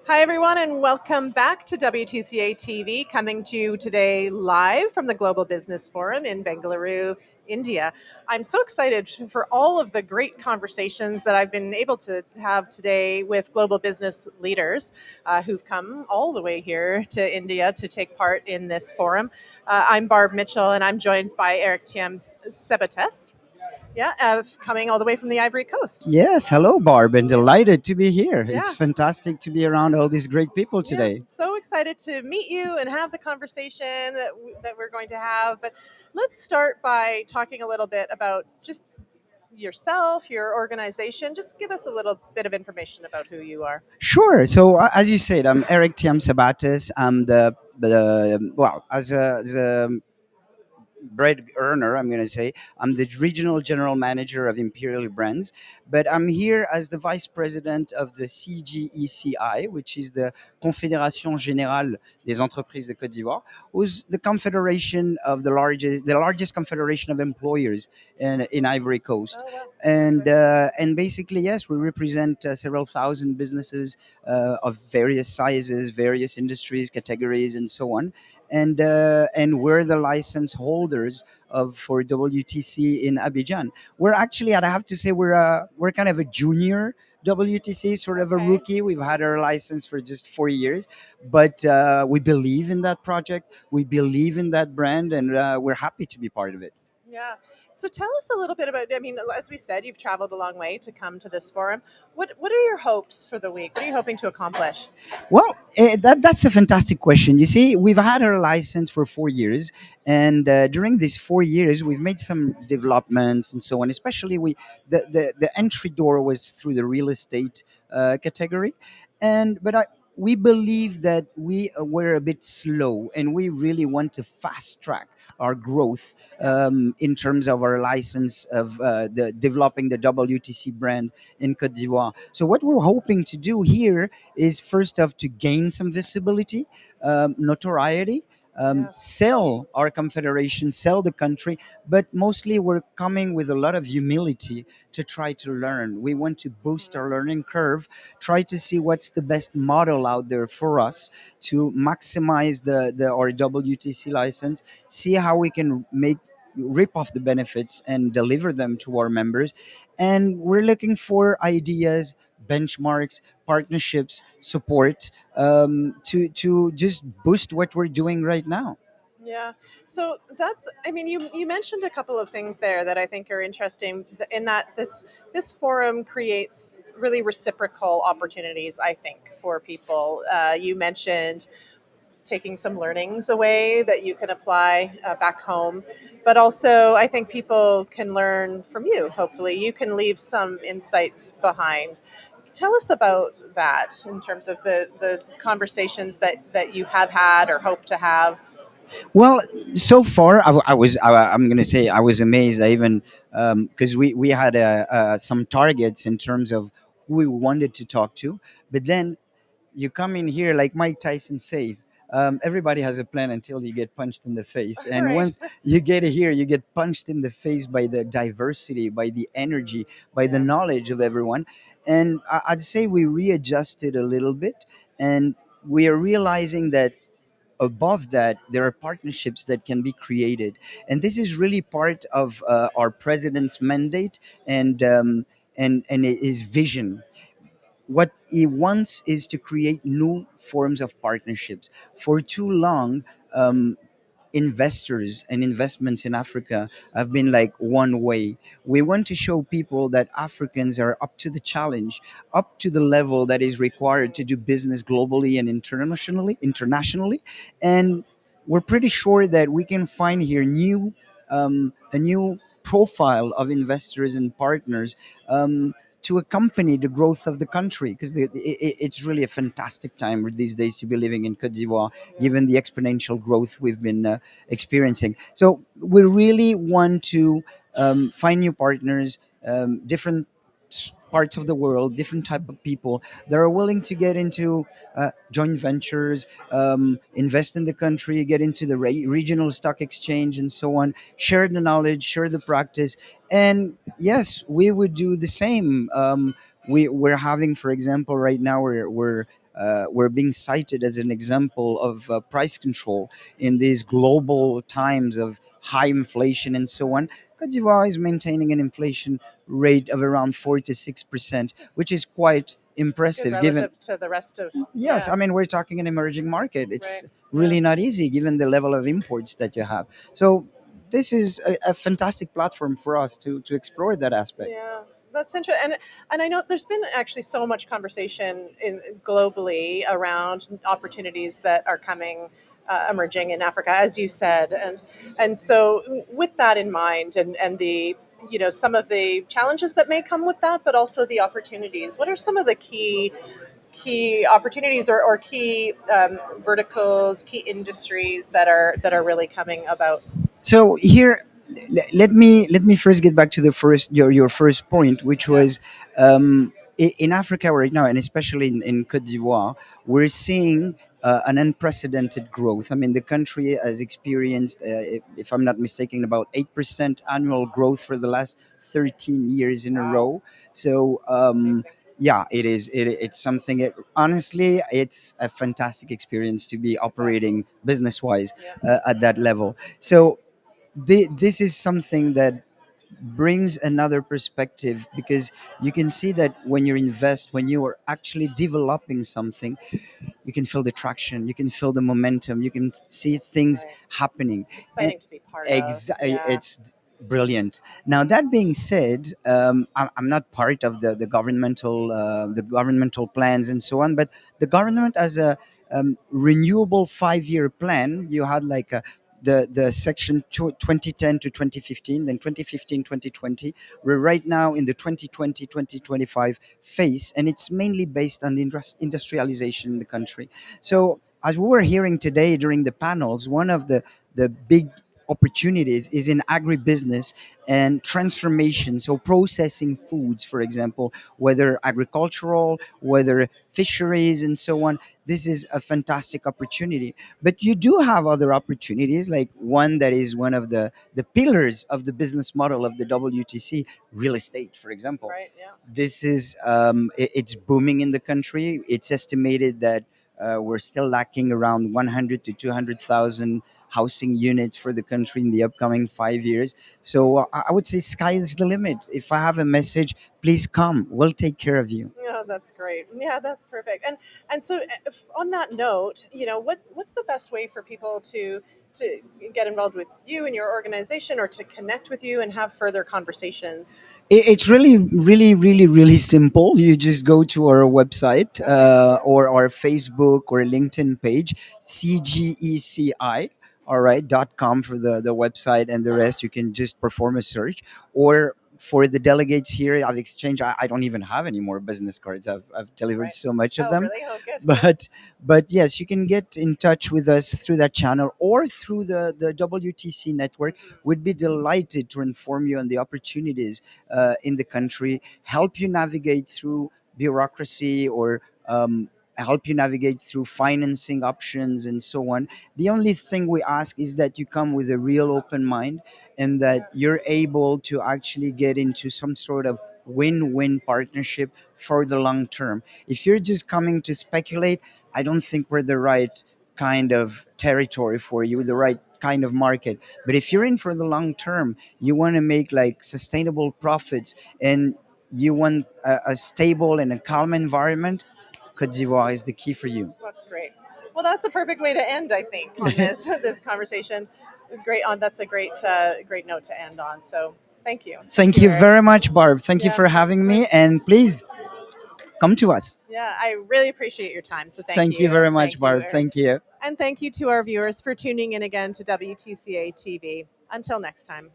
Hi, everyone, and welcome back to WTCA-TV, coming to you today live from the Global Business Forum in Bengaluru, India. I'm so excited for all of the great conversations that I've been able to have today with global business leaders who've come all the way here to India to take part in this forum. I'm Barb Mitchell, and I'm joined by Eric Thiam Sabates. Yeah, coming all the way from the Ivory Coast. Yes, hello, Barb, and delighted to be here. It's Yeah. fantastic to be around all these great people Yeah, today. so excited to meet you and have the conversation that we're going to have. But let's start by talking a little bit about just yourself, your organization. Just give us a little bit of information about who you are. Sure. So, as you said, I'm Eric Thiam Sabates. I'm the well, as a bread earner, I'm going to say. I'm the regional general manager of Imperial Brands, but I'm here as the vice president of the CGECI, which is the Confédération Générale des Entreprises de Côte d'Ivoire, who's the confederation of the largest confederation of employers in Ivory Coast. Oh, well. And basically, yes, we represent several thousand businesses of various sizes, various industries, categories, and so on, and we're the license holders of for WTC in Abidjan. We're actually, and I have to say, we're kind of a junior WTC, sort of a Okay. rookie. We've had our license for just 4 years, but we believe in that project. We believe in that brand, and we're happy to be part of it. Yeah. So tell us a little bit about, I mean, as we said, you've traveled a long way to come to this forum. What are your hopes for the week? What are you hoping to accomplish? Well, that's a fantastic question. You see, we've had our license for 4 years, and during these 4 years, we've made some developments and so on. Especially, the entry door was through the real estate category, and but we believe that we were a bit slow, and we really want to fast track our growth Yeah. in terms of our license of the developing the WTC brand in Cote d'Ivoire. So what we're hoping to do here is first off to gain some visibility, notoriety, Yeah. sell our confederation, sell the country, but mostly we're coming with a lot of humility to try to learn. We want to boost our learning curve, try to see what's the best model out there for us to maximize the our WTC license, see how we can make rip off the benefits and deliver them to our members. And we're looking for ideas, benchmarks, partnerships, support to just boost what we're doing right now. Yeah. So that's, I mean, you mentioned a couple of things there that I think are interesting in that this forum creates really reciprocal opportunities, I think, for people. You mentioned taking some learnings away that you can apply back home, but also I think people can learn from you. Hopefully, you can leave some insights behind. Tell us about that in terms of the conversations that you have had or hope to have. Well, so far I'm going to say I was amazed. I even because we had some targets in terms of who we wanted to talk to, but then you come in here like Mike Tyson says. Everybody has a plan until you get punched in the face, and Right. once you get here, you get punched in the face by the diversity, by the energy, by the Yeah. knowledge of everyone. And I'd say we readjusted a little bit, and we are realizing that above that there are partnerships that can be created, and this is really part of our president's mandate and his vision. What he wants is to create new forms of partnerships. For too long, investors and investments in Africa have been like one way. We want to show people that Africans are up to the challenge, up to the level that is required to do business globally and internationally. And we're pretty sure that we can find here a new profile of investors and partners to accompany the growth of the country, because it's really a fantastic time these days to be living in Cote d'Ivoire, given the exponential growth we've been experiencing. So we really want to find new partners, different parts of the world, different type of people that are willing to get into joint ventures, invest in the country, get into the regional stock exchange, and so on. Share the knowledge, share the practice, and yes, we would do the same. We're having, for example, right now we're we're being cited as an example of price control in these global times of high inflation and so on. Cote d'Ivoire is maintaining an inflation rate of around 4 to 6%, which is quite Good impressive given. relative to the rest of, Yes, yeah, I mean, we're talking an emerging market. right, It's yeah. really not easy given the level of imports that you have. So this is a fantastic platform for us to explore that aspect. Yeah, that's interesting, and I know there's been actually so much conversation globally around opportunities that are coming, emerging in Africa, as you said, and so with that in mind, and the, some of the challenges that may come with that, but also the opportunities. What are some of the key opportunities, or key, verticals, key industries that are really coming about? So here, let me first get back to the first your first point, which Yeah. was in Africa right now, and especially in Cote d'Ivoire, we're seeing an unprecedented growth. I mean, the country has experienced, if I'm not mistaken, about 8% annual growth for the last 13 years in a Wow, row. So. that's amazing. Yeah, it is. It's something. Honestly, it's a fantastic experience to be operating business-wise Yeah. at that level. So this is something that brings another perspective, because you can see that when you invest, when you are actually developing something, you can feel the traction, you can feel the momentum, you can see things Right. happening. And Exciting to be part of. Yeah. it's brilliant. Now that being said, I'm not part of the governmental plans and so on, but the government has a renewable 5-year plan. You had like the section 2010 to 2015, then 2015 2020. We're right now in the 2020-2025 phase, and it's mainly based on industrialization in the country. So as we were hearing today during the panels, one of the big opportunities is in agribusiness and transformation. So processing foods, for example, whether agricultural, whether fisheries and so on. This is a fantastic opportunity. But you do have other opportunities, like one that is one of the pillars of the business model of the WTC, real estate, for example. Right. Yeah. This is it's booming in the country. It's estimated that we're still lacking around 100 to 200,000 housing units for the country in the upcoming 5 years. So I would say sky is the limit. If I have a message, please come. We'll take care of you. Yeah, that's great. Yeah, that's perfect. And so, if, on that note, what's the best way for people to get involved with you and your organization, or to connect with you and have further conversations? It's really, really, really, really simple. You just go to our website Okay. or our Facebook or LinkedIn page, CGECI. All right, .com for the website, and the rest you can just perform a search. Or for the delegates here, I've exchanged. I don't even have any more business cards. I've delivered Right. so much of Oh, them. really? Oh, good. Yeah. But yes, you can get in touch with us through that channel or through the WTC network. We'd be delighted to inform you on the opportunities in the country, help you navigate through bureaucracy, or help you navigate through financing options and so on. The only thing we ask is that you come with a real open mind, and that you're able to actually get into some sort of win-win partnership for the long term. If you're just coming to speculate, I don't think we're the right kind of territory for you, the right kind of market. But if you're in for the long term, you want to make like sustainable profits, and you want a stable and a calm environment, Cote d'Ivoire is the key for you. That's great. Well, that's a perfect way to end, I think, on this this conversation. Great. On That's a great note to end on. So, thank you. Thank Thank you, you Eric. very much, Barb. Thank you Yeah. for having me, and please come to us. Yeah, I really appreciate your time. So, thank Thank you you. very much, Thank you, Barb. Eric. Thank you. And thank you to our viewers for tuning in again to WTCA TV. Until next time.